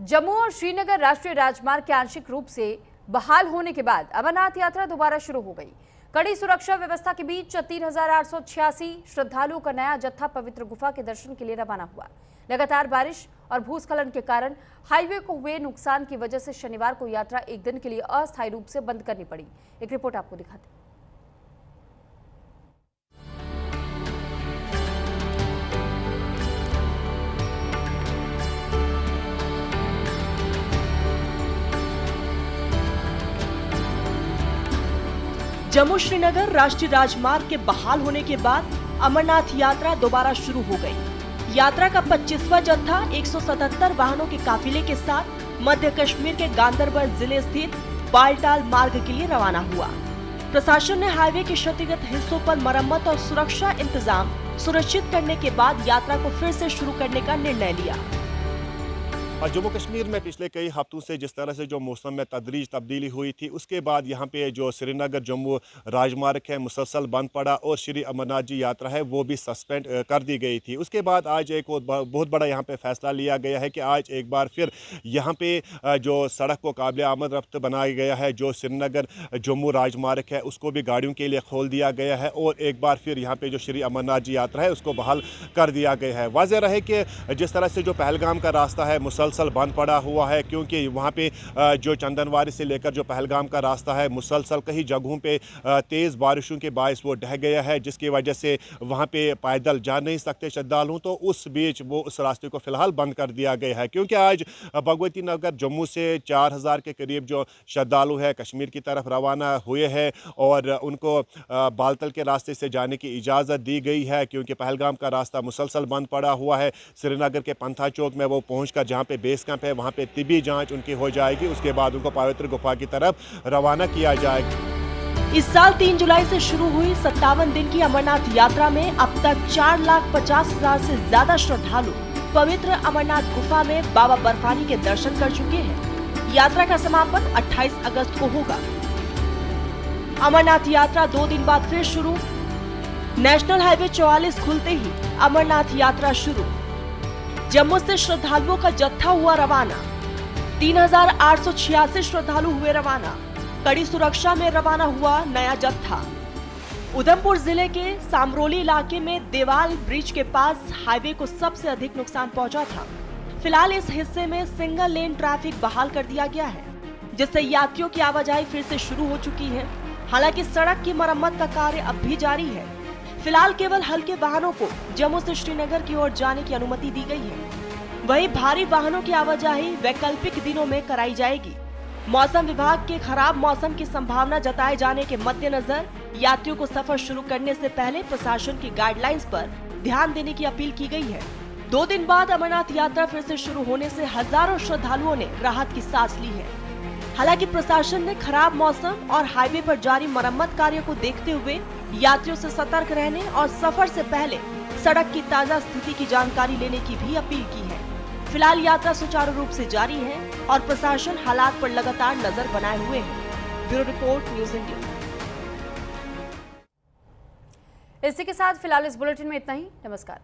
जम्मू और श्रीनगर राष्ट्रीय राजमार्ग के आंशिक रूप से बहाल होने के बाद अमरनाथ यात्रा दोबारा शुरू हो गई। कड़ी सुरक्षा व्यवस्था के बीच 3,886 श्रद्धालुओं का नया जत्था पवित्र गुफा के दर्शन के लिए रवाना हुआ। लगातार बारिश और भूस्खलन के कारण हाईवे को हुए नुकसान की वजह से शनिवार को यात्रा एक दिन के लिए अस्थायी रूप से बंद करनी पड़ी। एक रिपोर्ट आपको दिखाते हैं। जम्मू श्रीनगर राष्ट्रीय राजमार्ग के बहाल होने के बाद अमरनाथ यात्रा दोबारा शुरू हो गई। यात्रा का 25वां जत्था 177 वाहनों के काफिले के साथ मध्य कश्मीर के गांदरबल जिले स्थित बालटाल मार्ग के लिए रवाना हुआ। प्रशासन ने हाईवे के क्षतिग्रस्त हिस्सों पर मरम्मत और सुरक्षा इंतजाम सुनिश्चित करने के बाद यात्रा को फिर से शुरू करने का निर्णय लिया। जम्मू कश्मीर में पिछले कई हफ्तों से जिस तरह से जो मौसम में तदरीज तब्दीली हुई थी, उसके बाद यहाँ पे जो श्रीनगर जम्मू राजमार्ग है मुसलसल बंद पड़ा और श्री अमरनाथ जी यात्रा है वो भी सस्पेंड कर दी गई थी। उसके बाद आज एक बहुत बड़ा यहाँ पे फैसला लिया गया है कि आज एक बार फिर यहाँ पे जो सड़क को काबिल आमद रफ्त बनाया गया है, जो श्रीनगर जम्मू राजमार्ग है उसको भी गाड़ियों के लिए खोल दिया गया है और एक बार फिर यहाँ पे जो श्री अमरनाथ जी यात्रा है उसको बहाल कर दिया गया है। वाज़ेह रहे कि जिस तरह से जो पहलगाम का रास्ता है मुसलसल बंद पड़ा हुआ है, क्योंकि वहाँ पे जो चंदनवारी से लेकर जो पहलगाम का रास्ता है मुसलसल कई जगहों पे तेज़ बारिशों के बायस वो ढह गया है, जिसकी वजह से वहाँ पे पैदल जा नहीं सकते श्रद्धालु। तो उस बीच वो उस रास्ते को फिलहाल बंद कर दिया गया है, क्योंकि आज भगवती नगर जम्मू से 4,000 के करीब जो श्रद्धालु है कश्मीर की तरफ रवाना हुए हैं और उनको बालतल के रास्ते से जाने की इजाज़त दी गई है, क्योंकि पहलगाम का रास्ता मुसलसल बंद पड़ा हुआ है। श्रीनगर के पंथा चौक में वो पहुँचकर जहाँ पे बेस कैंप है वहाँ पे तिबी जांच उनकी हो जाएगी, उसके बाद उनको पवित्र गुफा की तरफ रवाना किया जाएगा। इस साल 3 जुलाई से शुरू हुई 57 दिन की अमरनाथ यात्रा में अब तक 4,50,000 से ज्यादा श्रद्धालु पवित्र अमरनाथ गुफा में बाबा बर्फानी के दर्शन कर चुके हैं। यात्रा का समापन 28 अगस्त को होगा। अमरनाथ यात्रा 2 दिन बाद फिर शुरू। नेशनल हाईवे 44 खुलते ही अमरनाथ यात्रा शुरू। जम्मू से श्रद्धालुओं का जत्था हुआ रवाना। 3,886 श्रद्धालु हुए रवाना। कड़ी सुरक्षा में रवाना हुआ नया जत्था। उधमपुर जिले के सामरोली इलाके में देवाल ब्रिज के पास हाईवे को सबसे अधिक नुकसान पहुंचा था। फिलहाल इस हिस्से में सिंगल लेन ट्रैफिक बहाल कर दिया गया है, जिससे यात्रियों की आवाजाही फिर से शुरू हो चुकी है। हालांकि सड़क की मरम्मत का कार्य अब भी जारी है। फिलहाल केवल हल्के वाहनों को जम्मू से श्रीनगर की ओर जाने की अनुमति दी गई है। वहीं भारी वाहनों की आवाजाही वैकल्पिक दिनों में कराई जाएगी। मौसम विभाग के खराब मौसम की संभावना जताए जाने के मद्देनजर यात्रियों को सफर शुरू करने से पहले प्रशासन की गाइडलाइंस पर ध्यान देने की अपील की गई है। 2 दिन बाद अमरनाथ यात्रा फिर से शुरू होने से हजारों श्रद्धालुओं ने राहत की सांस ली है। हालांकि प्रशासन ने खराब मौसम और हाईवे पर जारी मरम्मत कार्य को देखते हुए यात्रियों से सतर्क रहने और सफर से पहले सड़क की ताजा स्थिति की जानकारी लेने की भी अपील की है। फिलहाल यात्रा सुचारू रूप से जारी है और प्रशासन हालात पर लगातार नजर बनाए हुए है। Bureau report, news India. इसी के साथ फिलहाल इस बुलेटिन में इतना ही। नमस्कार।